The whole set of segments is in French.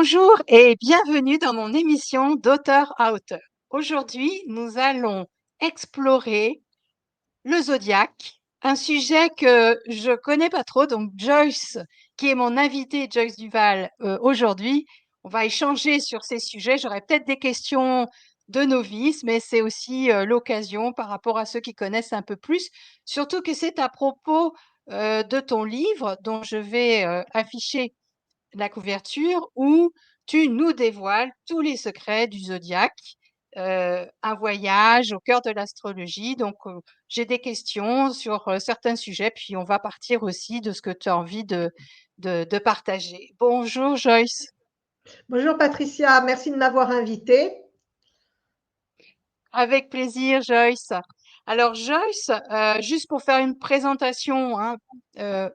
Bonjour et bienvenue dans mon émission d'auteur à auteur. Aujourd'hui, nous allons explorer le zodiaque, un sujet que je connais pas trop. Donc Joyce, qui est mon invitée, Joyce Duval, aujourd'hui, on va échanger sur ces sujets. J'aurai peut-être des questions de novices, mais c'est aussi l'occasion par rapport à ceux qui connaissent un peu plus, surtout que c'est à propos de ton livre dont je vais afficher la couverture où tu nous dévoiles tous les secrets du zodiaque, un voyage au cœur de l'astrologie. Donc, j'ai des questions sur certains sujets, puis on va partir aussi de ce que tu as envie de partager. Bonjour Joyce. Bonjour Patricia, merci de m'avoir invitée. Avec plaisir, Joyce. Alors, Joyce, juste pour faire une présentation hein,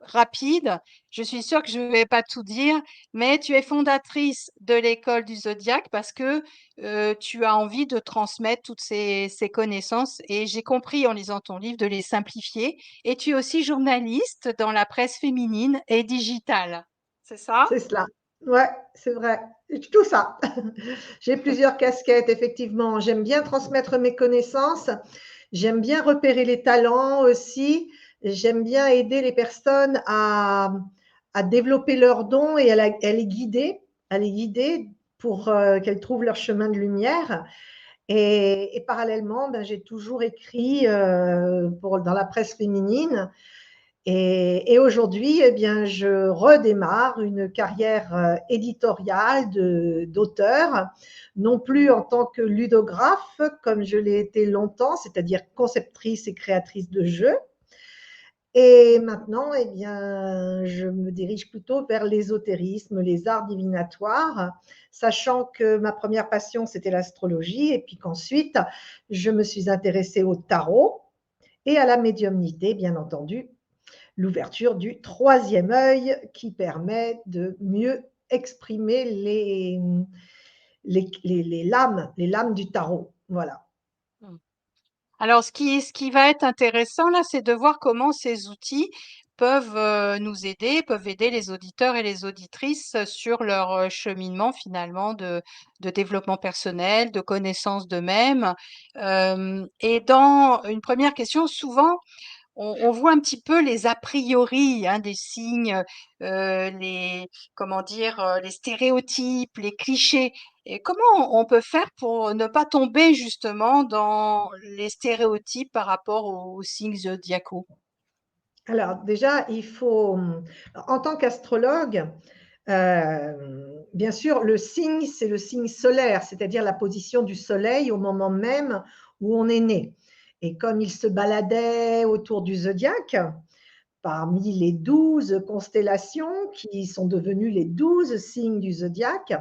rapide, je suis sûre que je ne vais pas tout dire, mais tu es fondatrice de l'école du Zodiaque parce que tu as envie de transmettre toutes ces connaissances et j'ai compris en lisant ton livre de les simplifier. Et tu es aussi journaliste dans la presse féminine et digitale. C'est ça? C'est cela. Ouais, c'est vrai. Tout ça. J'ai plusieurs casquettes, effectivement. J'aime bien transmettre mes connaissances. J'aime bien repérer les talents aussi. J'aime bien aider les personnes à développer leurs dons et à les guider pour qu'elles trouvent leur chemin de lumière. Et parallèlement, ben, j'ai toujours écrit dans la presse féminine. Et aujourd'hui, eh bien, je redémarre une carrière éditoriale d'auteur, non plus en tant que ludographe, comme je l'ai été longtemps, c'est-à-dire conceptrice et créatrice de jeux. Et maintenant, eh bien, je me dirige plutôt vers l'ésotérisme, les arts divinatoires, sachant que ma première passion, c'était l'astrologie, et puis qu'ensuite, je me suis intéressée au tarot et à la médiumnité, bien entendu, l'ouverture du troisième œil qui permet de mieux exprimer les lames du tarot. Voilà. Alors, ce qui va être intéressant là, c'est de voir comment ces outils peuvent nous aider, peuvent aider les auditeurs et les auditrices sur leur cheminement finalement de développement personnel, de connaissance d'eux-mêmes. Et dans une première question, souvent, on voit un petit peu les a priori hein, des signes, les comment dire, les stéréotypes, les clichés. Et comment on peut faire pour ne pas tomber justement dans les stéréotypes par rapport aux signes zodiacaux? Alors déjà, il faut, en tant qu'astrologue, bien sûr, le signe, c'est le signe solaire, c'est-à-dire la position du soleil au moment même où on est né. Et comme il se baladait autour du zodiaque, parmi les 12 constellations qui sont devenues les 12 signes du zodiaque,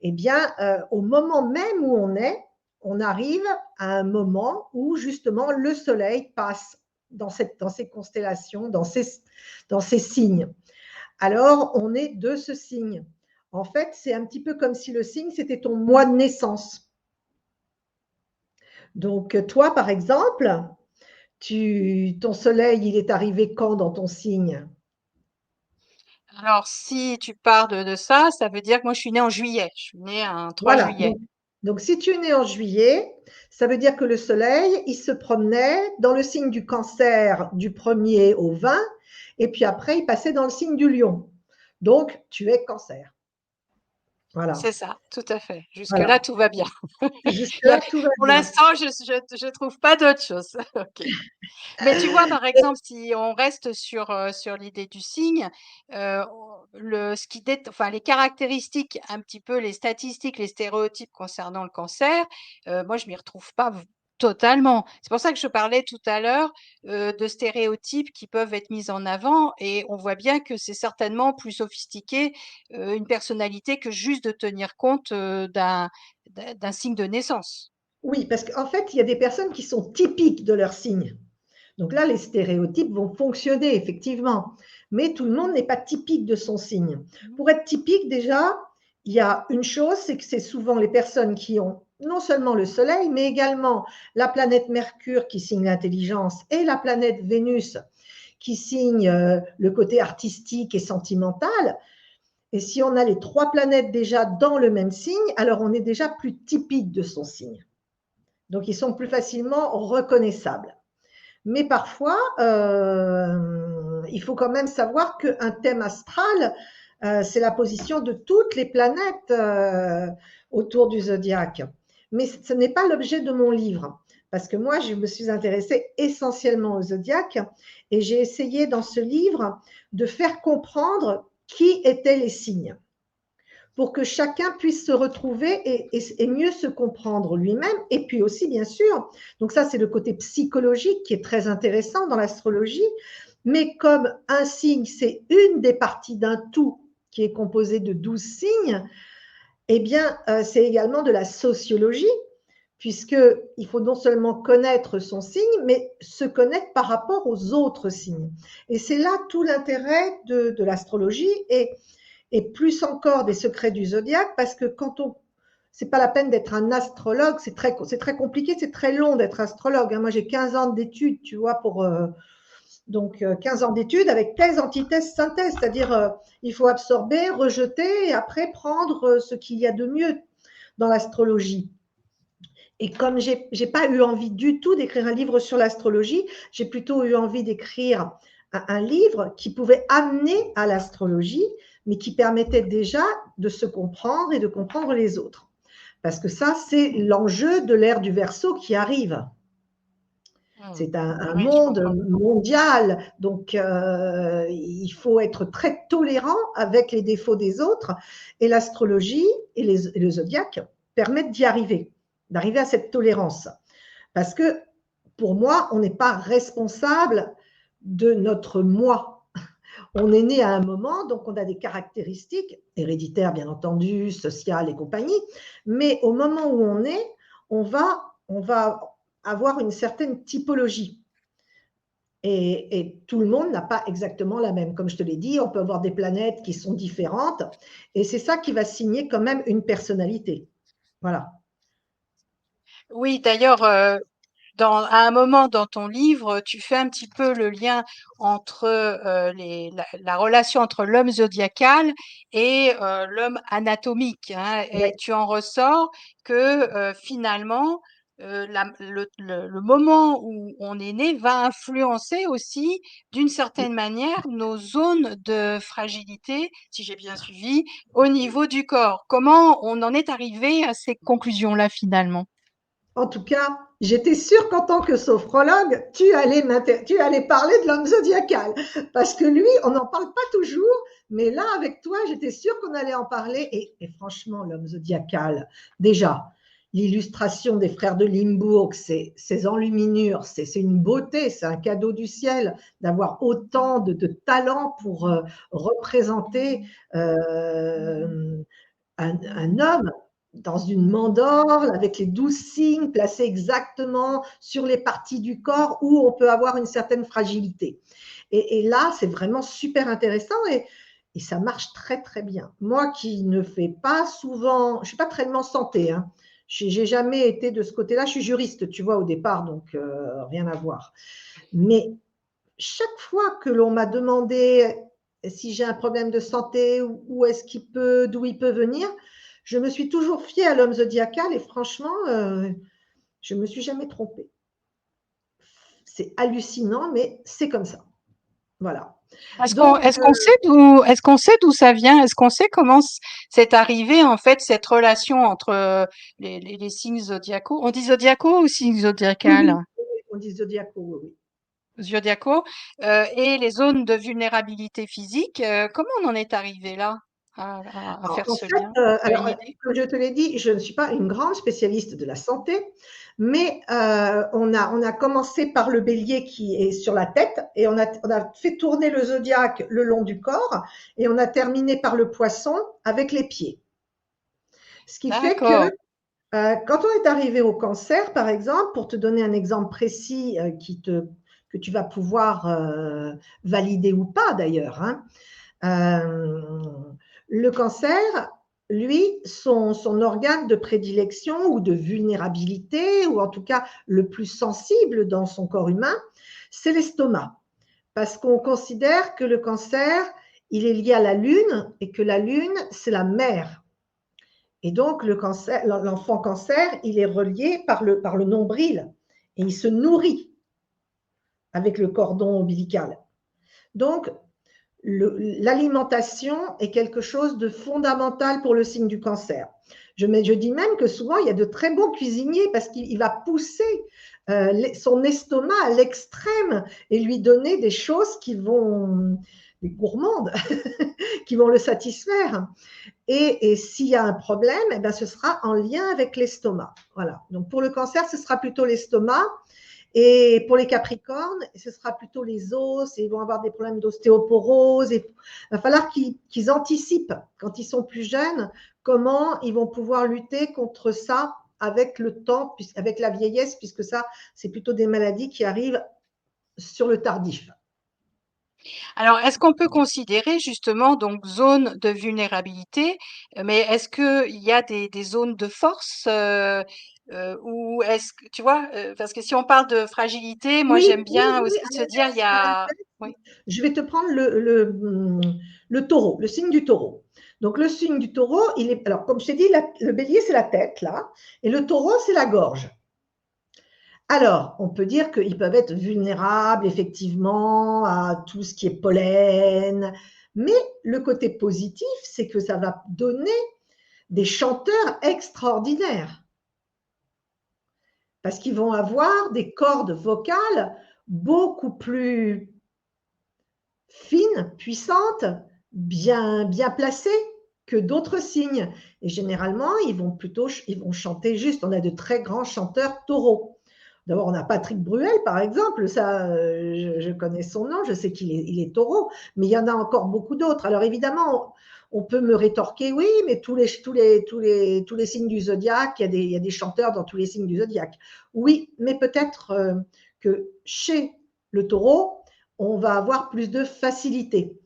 eh bien, au moment même où on est, on arrive à un moment où justement le soleil passe dans ces constellations, dans ces signes. Alors, on est de ce signe. En fait, c'est un petit peu comme si le signe, c'était ton mois de naissance. Donc, toi, par exemple, ton soleil, il est arrivé quand dans ton signe? Alors, si tu pars de ça, ça veut dire que moi je suis née en juillet. Je suis née un 3 Voilà. juillet. Donc, si tu es né en juillet, ça veut dire que le soleil, il se promenait dans le signe du cancer du 1er au 20, et puis après, il passait dans le signe du lion. Donc, tu es cancer. C'est Voilà. ça, tout à fait. Voilà. Jusque-là, tout va bien. Il y a Jusque-là, tout va pour bien. l'instant, je trouve pas d'autre chose. OK. Mais tu vois, par exemple, si on reste sur l'idée du signe, ce qui enfin, les caractéristiques, un petit peu les statistiques, les stéréotypes concernant le cancer, moi, je m'y retrouve pas totalement. C'est pour ça que je parlais tout à l'heure de stéréotypes qui peuvent être mis en avant et on voit bien que c'est certainement plus sophistiqué, une personnalité que juste de tenir compte d'un signe de naissance. Oui, parce qu'en fait, il y a des personnes qui sont typiques de leur signe. Donc là, les stéréotypes vont fonctionner, effectivement. Mais tout le monde n'est pas typique de son signe. Pour être typique, déjà, il y a une chose, c'est que c'est souvent les personnes qui ont non seulement le Soleil, mais également la planète Mercure qui signe l'intelligence et la planète Vénus qui signe le côté artistique et sentimental. Et si on a les 3 planètes déjà dans le même signe, alors on est déjà plus typique de son signe. Donc, ils sont plus facilement reconnaissables. Mais parfois, il faut quand même savoir qu'un thème astral, c'est la position de toutes les planètes autour du zodiaque. Mais ce n'est pas l'objet de mon livre, parce que moi, je me suis intéressée essentiellement au zodiaque et j'ai essayé dans ce livre de faire comprendre qui étaient les signes pour que chacun puisse se retrouver et mieux se comprendre lui-même. Et puis aussi, bien sûr, donc ça, c'est le côté psychologique qui est très intéressant dans l'astrologie. Mais comme un signe, c'est une des parties d'un tout qui est composé de 12 signes, eh bien, c'est également de la sociologie, puisqu'il faut non seulement connaître son signe, mais se connaître par rapport aux autres signes. Et c'est là tout l'intérêt de l'astrologie et plus encore des secrets du zodiaque, parce que quand on c'est pas la peine d'être un astrologue, c'est très compliqué, c'est très long d'être astrologue. Moi, j'ai 15 ans d'études, tu vois, donc 15 ans d'études avec thèse, antithèse, synthèse, c'est-à-dire il faut absorber, rejeter et après prendre ce qu'il y a de mieux dans l'astrologie. Et comme j'ai pas eu envie du tout d'écrire un livre sur l'astrologie, j'ai plutôt eu envie d'écrire un livre qui pouvait amener à l'astrologie, mais qui permettait déjà de se comprendre et de comprendre les autres. Parce que ça, c'est l'enjeu de l'ère du Verseau qui arrive. C'est un Oui, je monde comprends. mondial, donc il faut être très tolérant avec les défauts des autres. Et l'astrologie et le zodiaque permettent d'y arriver, d'arriver à cette tolérance. Parce que pour moi, on n'est pas responsable de notre moi. On est né à un moment, donc on a des caractéristiques héréditaires, bien entendu, sociales et compagnie, mais au moment où on va avoir une certaine typologie. Et tout le monde n'a pas exactement la même. Comme je te l'ai dit, on peut avoir des planètes qui sont différentes, et c'est ça qui va signer quand même une personnalité. Voilà. Oui, d'ailleurs, à un moment dans ton livre, tu fais un petit peu le lien entre la relation entre l'homme zodiacal et l'homme anatomique, hein, et Ouais. tu en ressors que finalement, le moment où on est né va influencer aussi, d'une certaine manière, nos zones de fragilité, si j'ai bien suivi, au niveau du corps. Comment on en est arrivé à ces conclusions-là finalement? En tout cas, j'étais sûre qu'en tant que sophrologue, tu allais parler de l'homme zodiacal. Parce que lui, on n'en parle pas toujours, mais là, avec toi, j'étais sûre qu'on allait en parler. Et franchement, l'homme zodiacal, déjà, l'illustration des frères de Limbourg, ces enluminures, c'est une beauté, c'est un cadeau du ciel d'avoir autant de talent pour représenter un homme dans une mandorle avec les 12 signes placés exactement sur les parties du corps où on peut avoir une certaine fragilité. Et là, c'est vraiment super intéressant et ça marche très, très bien. Moi qui ne fais pas souvent, je ne suis pas tellement santé, hein. J'ai jamais été de ce côté-là. Je suis juriste, tu vois, au départ, donc rien à voir. Mais chaque fois que l'on m'a demandé si j'ai un problème de santé, où est-ce qu'il peut, d'où il peut venir, je me suis toujours fiée à l'homme zodiacal et franchement, je ne me suis jamais trompée. C'est hallucinant, mais c'est comme ça. Voilà. Donc, Est-ce qu'on sait d'où ça vient? Est-ce qu'on sait comment c'est arrivé en fait cette relation entre les signes zodiacaux? On dit zodiacaux ou signes oui, zodiacal? oui, on dit zodiacaux, oui, oui. Zodiacaux, et les zones de vulnérabilité physique. Comment on en est arrivé là à faire En ce fait, lien? Tu as une idée? comme je te l'ai dit, je ne suis pas une grande spécialiste de la santé, mais on a commencé par le bélier qui est sur la tête et on a fait tourner le zodiaque le long du corps et on a terminé par le poisson avec les pieds. Ce qui fait que D'accord. quand on est arrivé au cancer, par exemple, pour te donner un exemple précis que tu vas pouvoir valider ou pas d'ailleurs, hein, euh, le cancer, lui, son organe de prédilection ou de vulnérabilité, ou en tout cas le plus sensible dans son corps humain, c'est l'estomac. Parce qu'on considère que le cancer il est lié à la lune et que la lune, c'est la mère. Et donc, l'enfant cancer, il est relié par le nombril et il se nourrit avec le cordon ombilical. Donc, l'alimentation est quelque chose de fondamental pour le signe du cancer. Je dis même que souvent, il y a de très bons cuisiniers parce qu'il va pousser son estomac à l'extrême et lui donner des choses des gourmandes, qui vont le satisfaire. Et s'il y a un problème, eh ben, ce sera en lien avec l'estomac. Voilà. Donc, pour le cancer, ce sera plutôt l'estomac. Et pour les Capricornes, ce sera plutôt les os, et ils vont avoir des problèmes d'ostéoporose. Il va falloir qu'ils anticipent, quand ils sont plus jeunes, comment ils vont pouvoir lutter contre ça avec le temps, avec la vieillesse, puisque ça, c'est plutôt des maladies qui arrivent sur le tardif. Alors, est-ce qu'on peut considérer justement donc zone de vulnérabilité, mais est-ce qu'il y a des zones de force ou est-ce que tu vois, parce que si on parle de fragilité, moi Oui, j'aime oui, bien oui, aussi se dire il y à a oui, l'inverse, je vais te prendre le taureau, le signe du taureau. Donc, le signe du taureau, alors, comme je t'ai dit, le bélier, c'est la tête, là, et le taureau, c'est la gorge. Alors, on peut dire qu'ils peuvent être vulnérables, effectivement, à tout ce qui est pollen, mais le côté positif, c'est que ça va donner des chanteurs extraordinaires, parce qu'ils vont avoir des cordes vocales beaucoup plus fines, puissantes, bien placées que d'autres signes. Et généralement, ils vont chanter juste. On a de très grands chanteurs taureaux. D'abord, on a Patrick Bruel, par exemple. Ça, je connais son nom, je sais qu'il est taureau, mais il y en a encore beaucoup d'autres. Alors évidemment, on peut me rétorquer, oui, mais tous les signes du zodiaque, il y a des chanteurs dans tous les signes du zodiaque. Oui, mais peut-être que chez le taureau, on va avoir plus de facilité.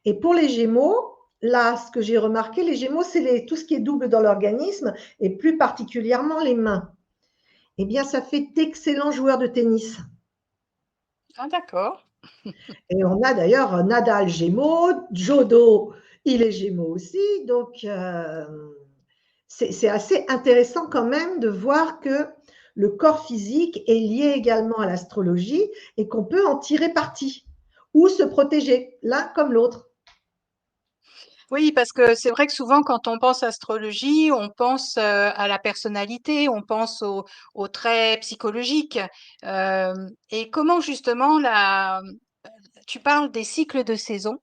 Et pour les Gémeaux, là, ce que j'ai remarqué, les Gémeaux, c'est tout ce qui est double dans l'organisme et plus particulièrement les mains. Eh bien, ça fait d'excellents joueurs de tennis. ah d'accord. Et on a d'ailleurs Nadal Gémeaux, Jodo, il est Gémeaux aussi. Donc, c'est assez intéressant quand même de voir que le corps physique est lié également à l'astrologie et qu'on peut en tirer parti ou se protéger l'un comme l'autre. Oui, parce que c'est vrai que souvent quand on pense astrologie, on pense à la personnalité, on pense aux traits psychologiques. Et comment justement tu parles des cycles de saison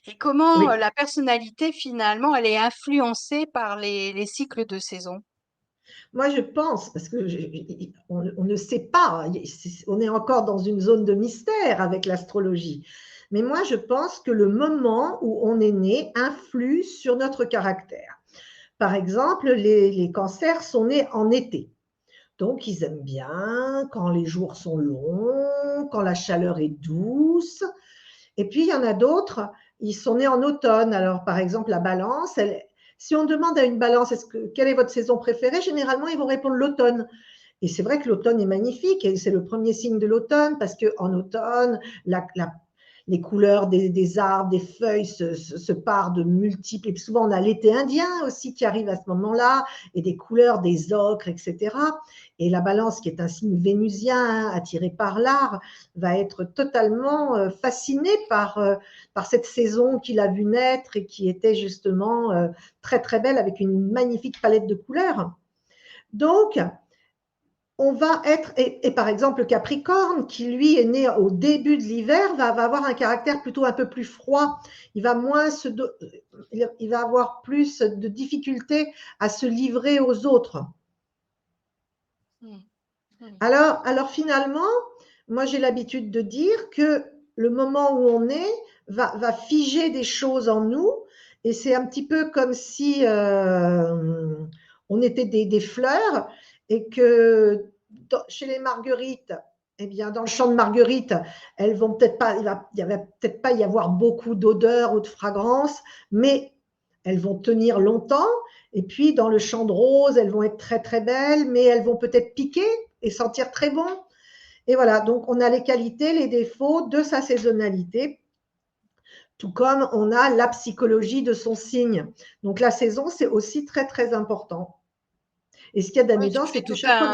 et comment Oui. la personnalité finalement elle est influencée par les cycles de saison. Moi, je pense, parce que on ne sait pas, on est encore dans une zone de mystère avec l'astrologie. Mais moi, je pense que le moment où on est né influe sur notre caractère. Par exemple, les cancers sont nés en été. Donc, ils aiment bien quand les jours sont longs, quand la chaleur est douce. Et puis, il y en a d'autres, ils sont nés en automne. Alors, par exemple, la balance, si on demande à une balance, quelle est votre saison préférée, généralement, ils vont répondre l'automne. Et c'est vrai que l'automne est magnifique et c'est le premier signe de l'automne parce qu'en automne, les couleurs des arbres, des feuilles se parent de multiples. Et souvent, on a l'été indien aussi qui arrive à ce moment-là et des couleurs des ocres, etc. Et la balance, qui est un signe vénusien, hein, attiré par l'art, va être totalement fascinée par cette saison qu'il a vue naître et qui était justement très, très belle avec une magnifique palette de couleurs. Donc, on va être, et par exemple, le Capricorne, qui lui est né au début de l'hiver, va avoir un caractère plutôt un peu plus froid. Il va il va avoir plus de difficultés à se livrer aux autres. Hmm, hmm. Alors finalement, moi j'ai l'habitude de dire que le moment où on est va figer des choses en nous, et c'est un petit peu comme si on était des fleurs et que chez les marguerites, eh bien, dans le champ de marguerites, elles vont peut-être pas, il va peut-être pas y avoir beaucoup d'odeurs ou de fragrances, mais elles vont tenir longtemps. Et puis, dans le champ de roses, elles vont être très, très belles, mais elles vont peut-être piquer et sentir très bon. Et voilà, donc on a les qualités, les défauts de sa saisonnalité Tout comme on a la psychologie de son signe. Donc la saison, c'est aussi très très important. Et ce qu'il y a Oui, tu d'amusant, fais c'est que tout un chaque fois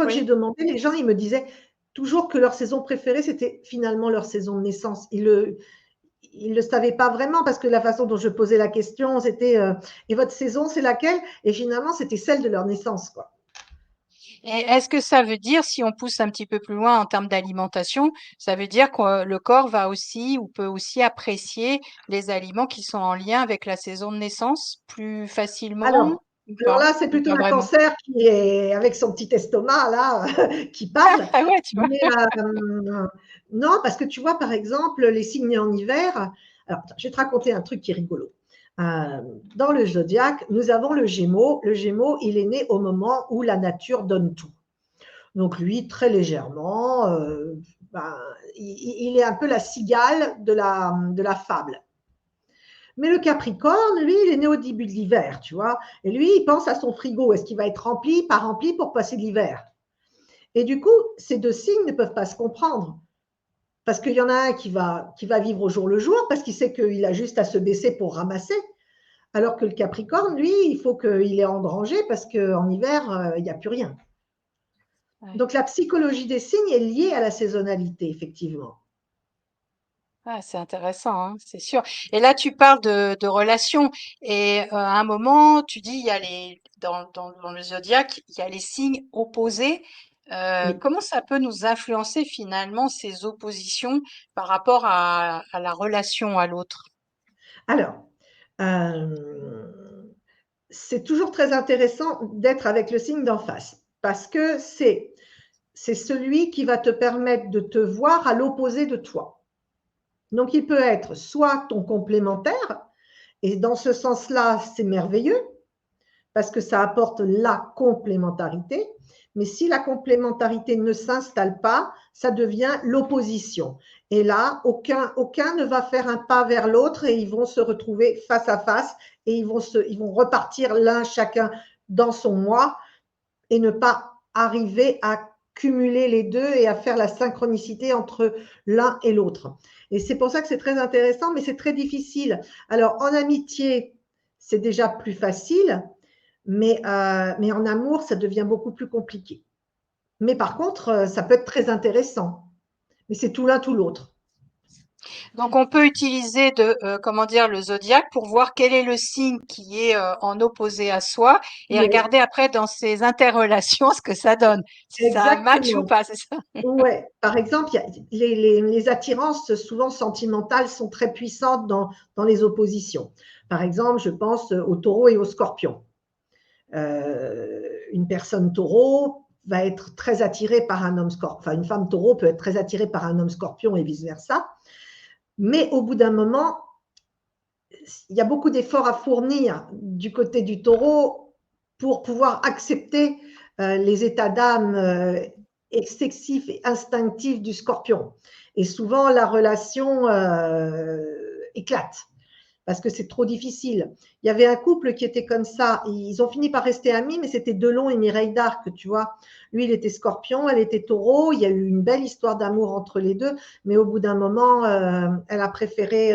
que j'ai oui. demandé, les gens, ils me disaient toujours que leur saison préférée, c'était finalement leur saison de naissance. Ils le savaient pas vraiment parce que la façon dont je posais la question, c'était et votre saison, c'est laquelle? Et finalement, c'était celle de leur naissance, quoi. Et est-ce que ça veut dire, si on pousse un petit peu plus loin en termes d'alimentation, ça veut dire que le corps va aussi ou peut aussi apprécier les aliments qui sont en lien avec la saison de naissance plus facilement Alors, ou alors pas? là, c'est Ou plutôt pas un vraiment? cancer qui est avec son petit estomac là, qui parle. Ah ouais, tu vois? Mais non, parce que tu vois, par exemple, les signes en hiver. Alors, je vais te raconter un truc qui est rigolo. Euh, Dans le zodiaque, nous avons le Gémeaux. Le Gémeaux, il est né au moment où la nature donne tout. Donc lui, très légèrement, ben, il est un peu la cigale de la fable. Mais le Capricorne, lui, il est né au début de l'hiver, tu vois. Et lui, il pense à son frigo. Est-ce qu'il va être rempli, pas rempli pour passer l'hiver? Et du coup, ces deux signes ne peuvent pas se comprendre. Parce qu'il y en a un qui va vivre au jour le jour, parce qu'il sait qu'il a juste à se baisser pour ramasser. Alors que le Capricorne, lui, il faut qu'il ait engrangé, parce qu'en hiver, il n'y a plus rien. Ouais. Donc la psychologie des signes est liée à la saisonnalité, effectivement. Ah, c'est intéressant, hein, c'est sûr. Et là, tu parles de relations. Et à un moment, tu dis, il y a dans le zodiaque, il y a les signes opposés. Oui. Comment ça peut nous influencer finalement, ces oppositions par rapport à la relation à l'autre? Alors, euh, c'est toujours très intéressant d'être avec le signe d'en face, parce que c'est celui qui va te permettre de te voir à l'opposé de toi. Donc, il peut être soit ton complémentaire, et dans ce sens-là, c'est merveilleux, parce que ça apporte la complémentarité. Mais si la complémentarité ne s'installe pas, ça devient l'opposition. Et là, aucun ne va faire un pas vers l'autre et ils vont se retrouver face à face et ils vont repartir l'un chacun dans son moi et ne pas arriver à cumuler les deux et à faire la synchronicité entre l'un et l'autre. Et c'est pour ça que c'est très intéressant, mais c'est très difficile. Alors, en amitié, c'est déjà plus facile, mais en amour, ça devient beaucoup plus compliqué. Mais par contre, ça peut être très intéressant. Mais c'est tout l'un, tout l'autre. Donc, on peut utiliser comment dire, le zodiaque pour voir quel est le signe qui est en opposé à soi et Oui, regarder après dans ces interrelations ce que ça donne, si ça match ou exactement. pas, c'est ça? Ouais. Par exemple, les attirances souvent sentimentales sont très puissantes dans les oppositions. Par exemple, je pense au taureau et au scorpion. Une personne taureau va être très attirée par un homme scorpion. Enfin, une femme taureau peut être très attirée par un homme scorpion et vice-versa. Mais au bout d'un moment, il y a beaucoup d'efforts à fournir du côté du taureau pour pouvoir accepter les états d'âme excessifs et instinctifs du scorpion. Et souvent, la relation éclate parce que c'est trop difficile. Il y avait un couple qui était comme ça. Ils ont fini par rester amis, mais c'était Delon et Mireille d'Arc, tu vois. Lui, il était scorpion, elle était taureau. Il y a eu une belle histoire d'amour entre les deux, mais au bout d'un moment, elle a préféré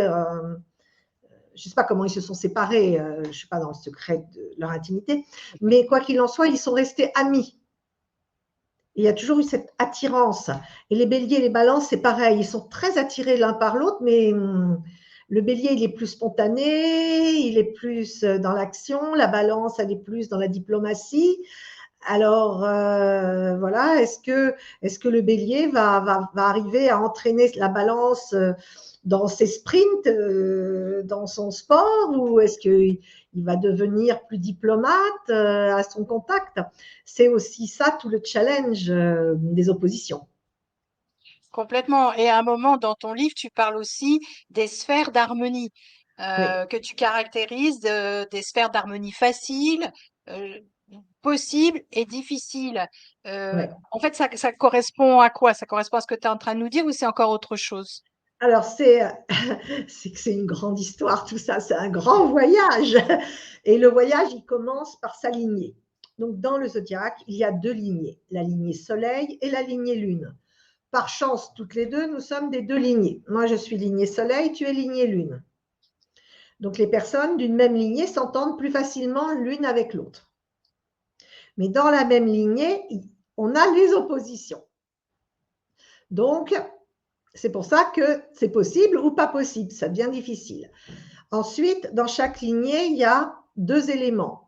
je ne sais pas comment ils se sont séparés, je ne suis pas dans le secret de leur intimité, mais quoi qu'il en soit, ils sont restés amis. Il y a toujours eu cette attirance. Et les béliers et les balances, c'est pareil, ils sont très attirés l'un par l'autre, mais le bélier, il est plus spontané, il est plus dans l'action, la balance, elle est plus dans la diplomatie. Alors, voilà, est-ce que le bélier va arriver à entraîner la balance dans ses sprints, dans son sport, ou est-ce qu'il va devenir plus diplomate à son contact? C'est aussi ça tout le challenge des oppositions. Complètement. Et à un moment dans ton livre, tu parles aussi des sphères d'harmonie Oui, que tu caractérises des sphères d'harmonie faciles, euh, possibles et difficiles. oui. En fait, ça correspond à quoi? Ça correspond à ce que tu es en train de nous dire ou c'est encore autre chose? Alors, c'est que c'est une grande histoire, tout ça, c'est un grand voyage. Et le voyage, il commence par s'aligner. Donc, dans le zodiaque, il y a deux lignées, la lignée Soleil et la lignée Lune. par chance, toutes les deux, nous sommes des deux lignées. Moi, je suis lignée Soleil, tu es lignée Lune. Donc, les personnes d'une même lignée s'entendent plus facilement l'une avec l'autre. Mais dans la même lignée, on a les oppositions. Donc, c'est pour ça que c'est possible ou pas possible, ça devient difficile. Ensuite, dans chaque lignée, il y a deux éléments.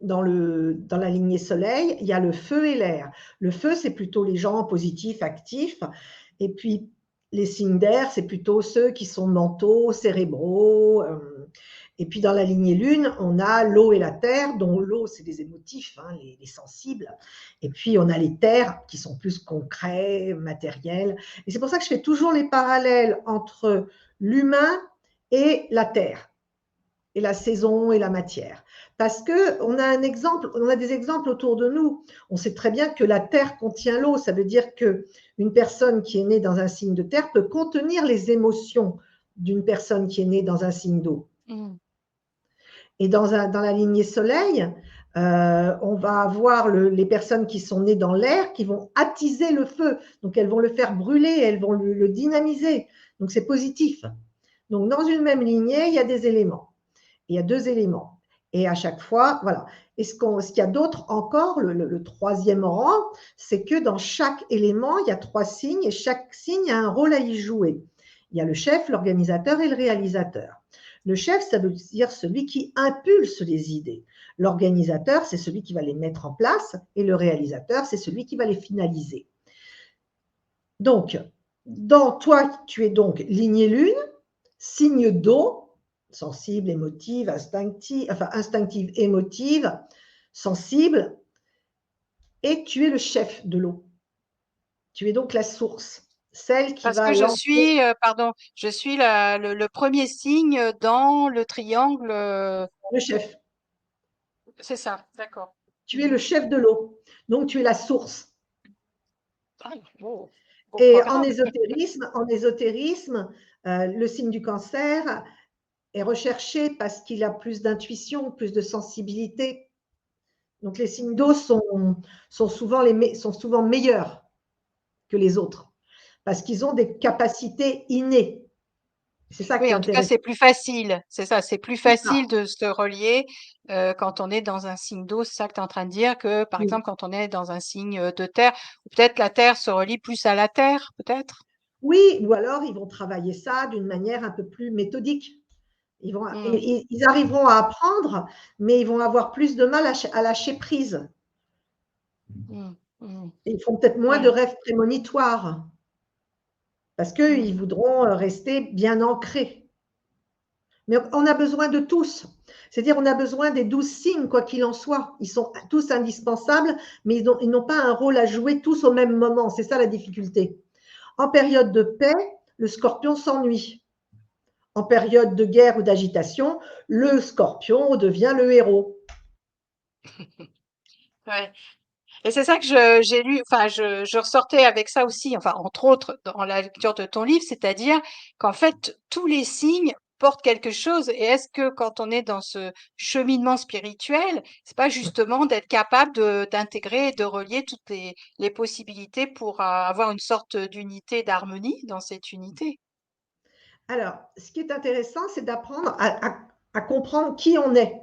Dans la lignée Soleil, il y a le feu et l'air. Le feu, c'est plutôt les gens positifs, actifs. Et puis, les signes d'air, c'est plutôt ceux qui sont mentaux, cérébraux. Et puis, dans la lignée Lune, on a l'eau et la terre, dont l'eau, c'est les émotifs, hein, les sensibles. Et puis, on a les terres qui sont plus concrets, matériels. Et c'est pour ça que je fais toujours les parallèles entre l'humain et la terre, et la saison et la matière. Parce qu'on a on a des exemples autour de nous. On sait très bien que la terre contient l'eau. Ça veut dire qu'une personne qui est née dans un signe de terre peut contenir les émotions d'une personne qui est née dans un signe d'eau. Mmh. Et dans la lignée soleil, on va avoir les personnes qui sont nées dans l'air qui vont attiser le feu. Donc, elles vont le faire brûler, elles vont le dynamiser. Donc, c'est positif. Donc, dans une même lignée, il y a des éléments. Il y a deux éléments. Et à chaque fois, voilà. Et ce qu'il y a d'autre encore, le troisième rang, c'est que dans chaque élément, il y a trois signes et chaque signe a un rôle à y jouer. Il y a le chef, l'organisateur et le réalisateur. Le chef, ça veut dire celui qui impulse les idées. L'organisateur, c'est celui qui va les mettre en place et le réalisateur, c'est celui qui va les finaliser. Donc, dans toi, tu es donc lignée lune, signe d'eau, sensible, émotive, instinctive, émotive, sensible, et tu es le chef de l'eau. Tu es donc la source, celle qui Parce va que je lancer suis, pardon, je suis le premier signe dans le triangle. le chef. C'est ça, d'accord. Tu es Mmh. le chef de l'eau, donc tu es la source. Ah, beau, beau Et programme. en ésotérisme, le signe du cancer est recherché parce qu'il a plus d'intuition, plus de sensibilité. Donc les signes d'eau sont souvent meilleurs que les autres parce qu'ils ont des capacités innées. C'est ça qui Oui, est en tout cas, intéressant. c'est plus facile. C'est ça, c'est plus C'est ça. facile de se relier quand on est dans un signe d'eau. C'est ça que tu es en train de dire, que par Oui. exemple, quand on est dans un signe de terre, ou peut-être la terre se relie plus à la terre, peut-être. Oui, ou alors ils vont travailler ça d'une manière un peu plus méthodique. Mmh, Ils arriveront à apprendre, mais ils vont avoir plus de mal à lâcher prise. mmh, mmh. Et ils font peut-être moins de Ouais, rêves prémonitoires parce mmh, qu'ils voudront rester bien ancrés. Mais on a besoin de tous. C'est-à-dire, on a besoin des 12 signes, quoi qu'il en soit. Ils sont tous indispensables, mais ils n'ont pas un rôle à jouer tous au même moment. C'est ça la difficulté. En période de paix, le scorpion s'ennuie. En période de guerre ou d'agitation, le scorpion devient le héros. ouais. Et c'est ça que j'ai lu, enfin, je ressortais avec ça aussi, enfin, entre autres, dans la lecture de ton livre, c'est-à-dire qu'en fait, tous les signes portent quelque chose. Et est-ce que quand on est dans ce cheminement spirituel, c'est pas justement d'être capable d'intégrer et de relier toutes les possibilités pour avoir une sorte d'unité, d'harmonie dans cette unité? Alors, ce qui est intéressant, c'est d'apprendre à comprendre qui on est,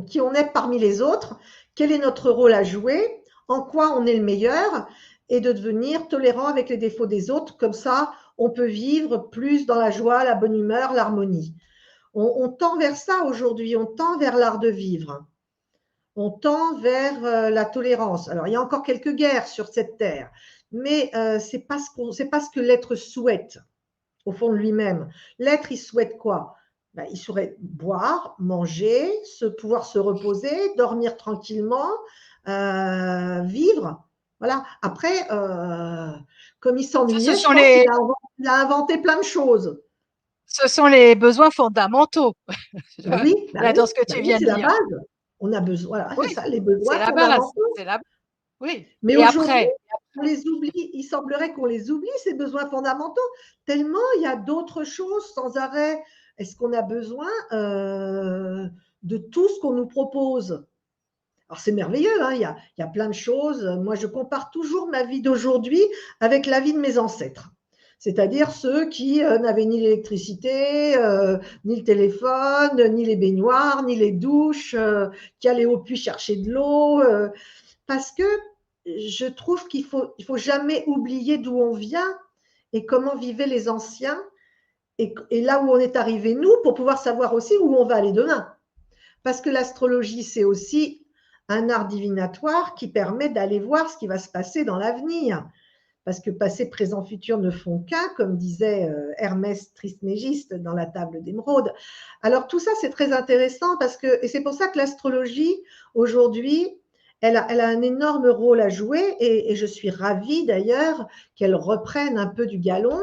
qui on est parmi les autres, quel est notre rôle à jouer, en quoi on est le meilleur, et de devenir tolérant avec les défauts des autres. Comme ça, on peut vivre plus dans la joie, la bonne humeur, l'harmonie. On tend vers ça aujourd'hui, on tend vers l'art de vivre, on tend vers la tolérance. Alors, il y a encore quelques guerres sur cette terre, mais c'est pas ce que l'être souhaite au fond de lui-même. L'être, il souhaite quoi? Ben, il souhaite boire, manger, pouvoir se reposer, dormir tranquillement, vivre. Voilà. Après, comme il Ça, ce s'ennuyait, je sont pense qu'il a inventé plein de choses. ce sont les besoins fondamentaux, là, dans ce que Bah tu oui, viens de c'est la dire. base. On a besoin, voilà, c'est Oui, ça, les c'est besoins la base, fondamentaux. c'est la, oui. Mais Et aujourd'hui, après? on les oublie. Il semblerait qu'on les oublie, ces besoins fondamentaux, tellement il y a d'autres choses sans arrêt. Est-ce qu'on a besoin de tout ce qu'on nous propose? Alors c'est merveilleux, hein, il y a plein de choses. Moi, je compare toujours ma vie d'aujourd'hui avec la vie de mes ancêtres. C'est-à-dire ceux qui n'avaient ni l'électricité, ni le téléphone, ni les baignoires, ni les douches, qui allaient au puits chercher de l'eau. Parce que je trouve qu'il faut jamais oublier d'où on vient et comment vivaient les anciens et là où on est arrivé nous pour pouvoir savoir aussi où on va aller demain. Parce que l'astrologie, c'est aussi un art divinatoire qui permet d'aller voir ce qui va se passer dans l'avenir. Parce que passé, présent, futur ne font qu'un, comme disait Hermès Trismégiste dans la table d'émeraude. Alors tout ça, c'est très intéressant et c'est pour ça que l'astrologie, aujourd'hui, elle a un énorme rôle à jouer et je suis ravie d'ailleurs qu'elle reprenne un peu du galon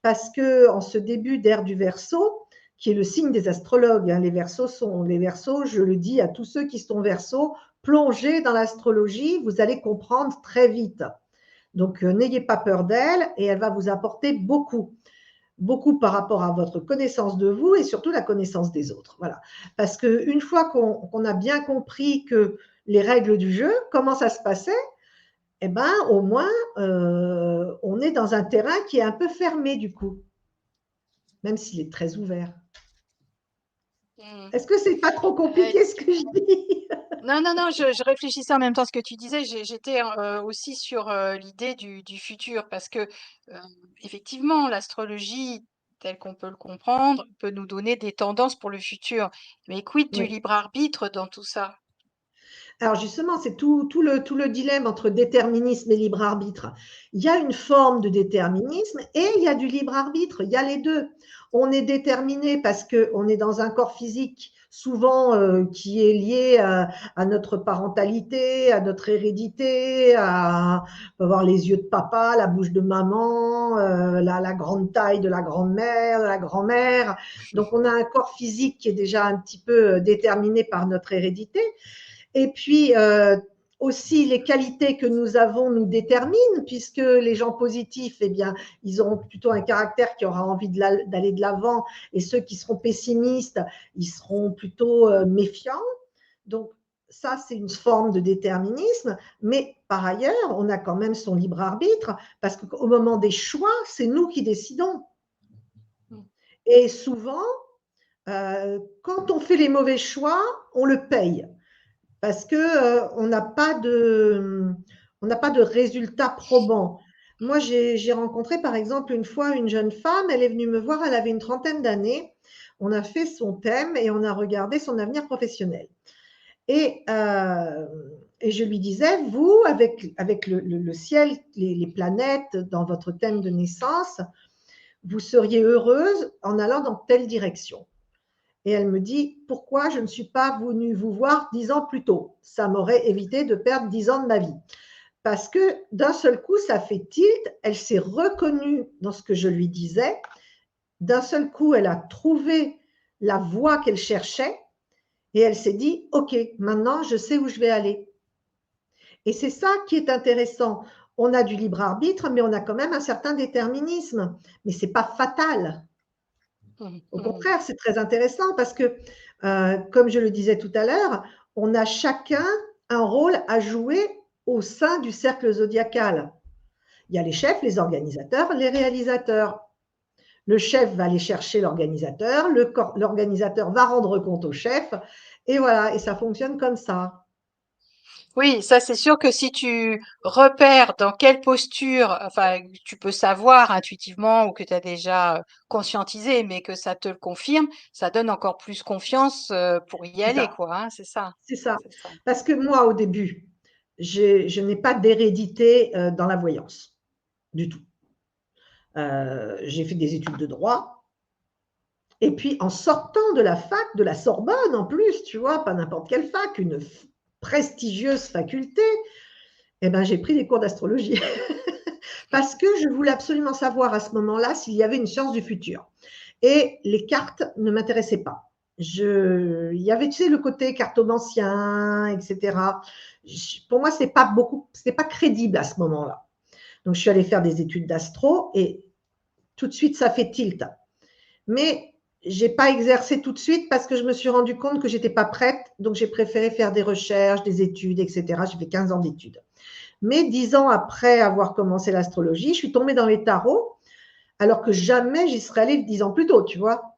parce que en ce début d'ère du Verseau, qui est le signe des astrologues, hein, les Verseaux, je le dis à tous ceux qui sont Verseaux, plongez dans l'astrologie, vous allez comprendre très vite. Donc, n'ayez pas peur d'elle et elle va vous apporter beaucoup, beaucoup par rapport à votre connaissance de vous et surtout la connaissance des autres. Voilà. Parce qu'une fois qu'on a bien compris que les règles du jeu, comment ça se passait, eh ben, au moins, on est dans un terrain qui est un peu fermé du coup, même s'il est très ouvert. Mmh. Est-ce que c'est pas trop compliqué ce que je dis? Non, non, non, je réfléchissais en même temps à ce que tu disais. J'étais aussi sur l'idée du futur parce que euh, effectivement, l'astrologie, telle qu'on peut le comprendre, peut nous donner des tendances pour le futur. Mais quid du Oui. libre arbitre dans tout ça? Alors justement, c'est tout le dilemme entre déterminisme et libre arbitre. Il y a une forme de déterminisme et il y a du libre arbitre, il y a les deux. On est déterminé parce qu'on est dans un corps physique souvent qui est lié à notre parentalité, à notre hérédité, on peut avoir les yeux de papa, la bouche de maman, la grande taille de la grand-mère, de la grand-mère. Donc on a un corps physique qui est déjà un petit peu déterminé par notre hérédité. Et puis, aussi, les qualités que nous avons nous déterminent, puisque les gens positifs, eh bien, ils auront plutôt un caractère qui aura envie d'aller de l'avant, et ceux qui seront pessimistes, ils seront plutôt méfiants. Donc, ça, c'est une forme de déterminisme, mais par ailleurs, on a quand même son libre arbitre, parce qu'au moment des choix, c'est nous qui décidons. Mm. Et souvent, quand on fait les mauvais choix, on le paye parce que on n'a pas de résultats probants. Moi, j'ai rencontré par exemple une fois une jeune femme, elle est venue me voir, elle avait une trentaine d'années. On a fait son thème et on a regardé son avenir professionnel. Et, euh, et je lui disais, vous, avec le ciel, les planètes dans votre thème de naissance, vous seriez heureuse en allant dans telle direction. Et elle me dit, pourquoi je ne suis pas venue vous voir 10 ans plus tôt? Ça m'aurait évité de perdre 10 ans de ma vie. Parce que d'un seul coup, ça fait tilt. Elle s'est reconnue dans ce que je lui disais. D'un seul coup, elle a trouvé la voie qu'elle cherchait et elle s'est dit, OK, maintenant, je sais où je vais aller. Et c'est ça qui est intéressant. On a du libre arbitre, mais on a quand même un certain déterminisme. Mais ce n'est pas fatal. Mm, Au mm. contraire, c'est très intéressant parce que, comme je le disais tout à l'heure, on a chacun un rôle à jouer au sein du cercle zodiacal. Il y a les chefs, les organisateurs, les réalisateurs. Le chef va aller chercher l'organisateur, l'organisateur va rendre compte au chef, et voilà, et ça fonctionne comme ça. Oui, ça c'est sûr que si tu repères dans quelle posture, enfin, tu peux savoir intuitivement ou que tu as déjà conscientisé, mais que ça te le confirme, ça donne encore plus confiance pour y C'est aller, ça, quoi, hein, c'est ça, c'est ça. c'est ça. Parce que moi, au début, je n'ai pas d'hérédité dans la voyance, du tout. J'ai fait des études de droit. Et puis, en sortant de la fac, de la Sorbonne en plus, tu vois, pas n'importe quelle fac, une prestigieuse faculté, eh ben, j'ai pris des cours d'astrologie parce que je voulais absolument savoir à ce moment-là s'il y avait une science du futur. Et les cartes ne m'intéressaient pas. Il y avait, tu sais, le côté cartomancien, etc. Pour moi, c'était pas crédible à ce moment-là. Donc, je suis allée faire des études d'astro et tout de suite, ça fait tilt. Mais j'ai pas exercé tout de suite parce que je me suis rendu compte que j'étais pas prête. Donc, j'ai préféré faire des recherches, des études, etc. J'ai fait 15 ans d'études. Mais 10 ans après avoir commencé l'astrologie, je suis tombée dans les tarots, alors que jamais j'y serais allée 10 ans plus tôt, tu vois.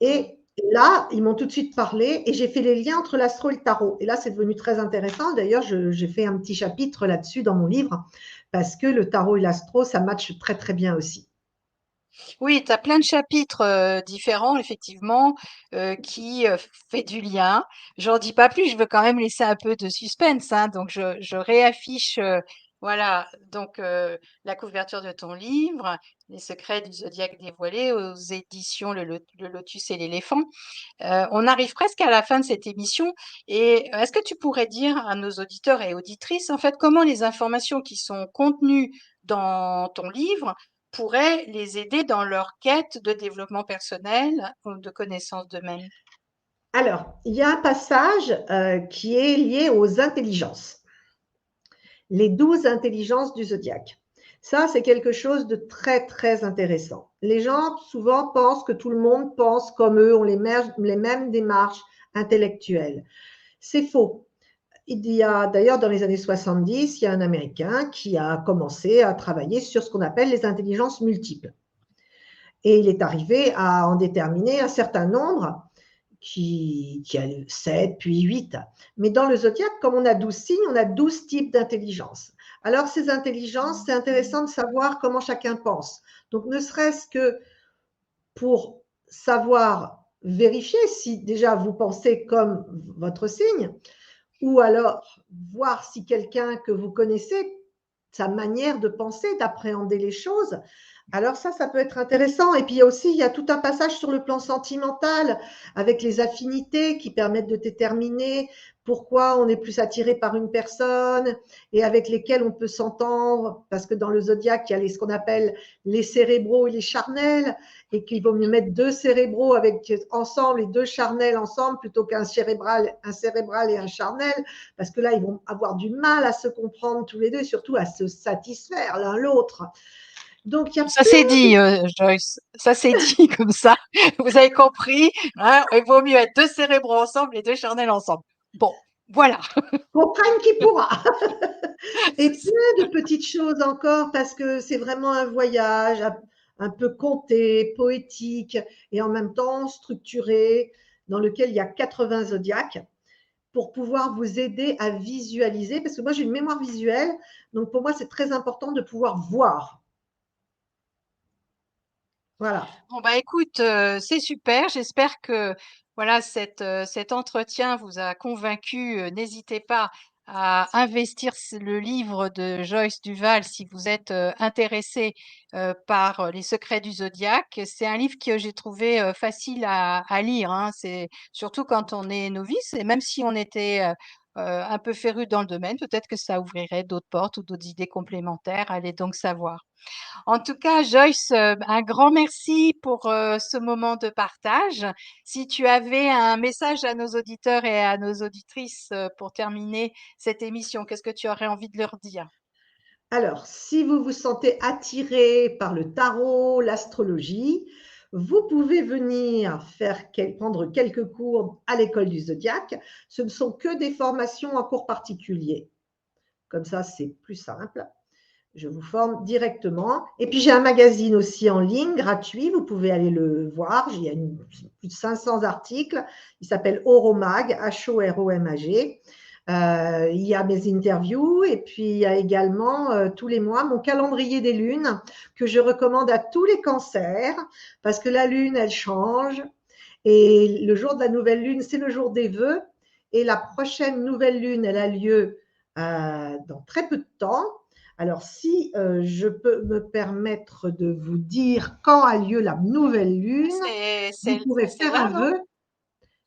Mm. Et là, ils m'ont tout de suite parlé et j'ai fait les liens entre l'astro et le tarot. Et là, c'est devenu très intéressant. D'ailleurs, j'ai fait un petit chapitre là-dessus dans mon livre parce que le tarot et l'astro, ça matche très, très bien aussi. Oui, tu as plein de chapitres différents, effectivement, qui fait du lien. J'en dis pas plus, je veux quand même laisser un peu de suspense, hein, donc je réaffiche, voilà, donc la couverture de ton livre, Les secrets du zodiaque dévoilés aux éditions Le Lotus et l'éléphant. On arrive presque à la fin de cette émission et est-ce que tu pourrais dire à nos auditeurs et auditrices, en fait, comment les informations qui sont contenues dans ton livre pourraient les aider dans leur quête de développement personnel ou de connaissance d'eux-mêmes? Alors, il y a un passage qui est lié aux intelligences, les 12 intelligences du zodiaque. Ça, c'est quelque chose de très, très intéressant. Les gens, souvent, pensent que tout le monde pense comme eux, ont les mêmes démarches intellectuelles. C'est faux. Il y a d'ailleurs dans les années 70, il y a un Américain qui a commencé à travailler sur ce qu'on appelle les intelligences multiples. Et il est arrivé à en déterminer un certain nombre qui a 7, puis 8. Mais dans le zodiaque, comme on a 12 signes, on a 12 types d'intelligence. Alors, ces intelligences, c'est intéressant de savoir comment chacun pense. Donc, ne serait-ce que pour savoir vérifier si déjà vous pensez comme votre signe, ou alors voir si quelqu'un que vous connaissez, sa manière de penser, d'appréhender les choses, alors ça peut être intéressant. Et puis il y a tout un passage sur le plan sentimental avec les affinités qui permettent de déterminer pourquoi on est plus attiré par une personne et avec lesquelles on peut s'entendre, parce que dans le zodiaque, il y a ce qu'on appelle les cérébraux et les charnels, et qu'il vaut mieux mettre deux cérébraux ensemble et deux charnels ensemble plutôt un cérébral et un charnel, parce que là, ils vont avoir du mal à se comprendre tous les deux, et surtout à se satisfaire l'un l'autre. Donc, il y a Ça plein. c'est dit, Joyce, ça c'est dit comme ça. Vous avez compris, hein, il vaut mieux être deux cérébraux ensemble et deux charnels ensemble. Bon, voilà. Comprenne qui pourra. Et plein de petites choses encore parce que c'est vraiment un voyage un peu conté, poétique et en même temps structuré dans lequel il y a 80 zodiaques pour pouvoir vous aider à visualiser parce que moi j'ai une mémoire visuelle donc pour moi c'est très important de pouvoir voir. Voilà. Bon bah écoute, c'est super. J'espère que voilà cet entretien vous a convaincu. N'hésitez pas à investir le livre de Joyce Duval si vous êtes intéressé par les secrets du zodiaque. C'est un livre que j'ai trouvé facile à lire, hein. C'est surtout quand on est novice et même si on était un peu féru dans le domaine, peut-être que ça ouvrirait d'autres portes ou d'autres idées complémentaires. Allez donc savoir. En tout cas, Joyce, un grand merci pour ce moment de partage. Si tu avais un message à nos auditeurs et à nos auditrices pour terminer cette émission, qu'est-ce que tu aurais envie de leur dire? Alors, si vous vous sentez attiré par le tarot, l'astrologie, vous pouvez venir prendre quelques cours à l'école du zodiaque. Ce ne sont que des formations en cours particuliers. Comme ça, c'est plus simple. Je vous forme directement. Et puis, j'ai un magazine aussi en ligne gratuit. Vous pouvez aller le voir. Il y a plus de 500 articles. Il s'appelle Horomag, H-O-R-O-M-A-G. Il y a mes interviews et puis il y a également tous les mois mon calendrier des lunes que je recommande à tous les cancers parce que la lune, elle change. Et le jour de la nouvelle lune, c'est le jour des vœux. Et la prochaine nouvelle lune, elle a lieu dans très peu de temps. Alors, si je peux me permettre de vous dire quand a lieu la nouvelle lune, vous pourrez C'est faire là, un non? vœu.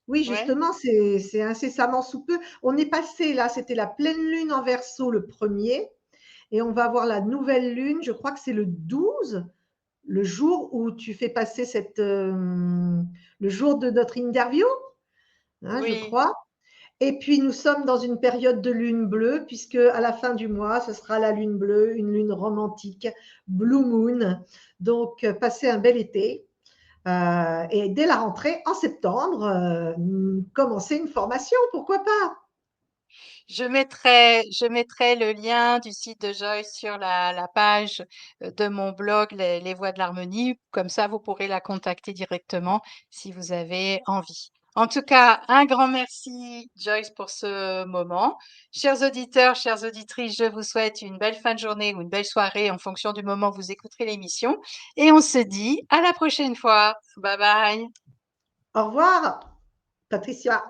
Oui, Ouais. justement, c'est incessamment sous peu. On est passé là, c'était la pleine lune en Verseau le premier, et on va avoir la nouvelle lune, je crois que c'est le 12, le jour où tu fais passer le jour de notre interview, hein, je Oui. crois. Et puis nous sommes dans une période de lune bleue, puisque à la fin du mois, ce sera la lune bleue, une lune romantique, Blue Moon. Donc, passez un bel été. Et dès la rentrée, en septembre, commencer une formation, pourquoi pas? Je mettrai le lien du site de Joyce sur la page de mon blog, les Voix de l'Harmonie. Comme ça, vous pourrez la contacter directement si vous avez envie. En tout cas, un grand merci, Joyce, pour ce moment. Chers auditeurs, chères auditrices, je vous souhaite une belle fin de journée ou une belle soirée en fonction du moment où vous écouterez l'émission. Et on se dit à la prochaine fois. Bye bye. Au revoir, Patricia.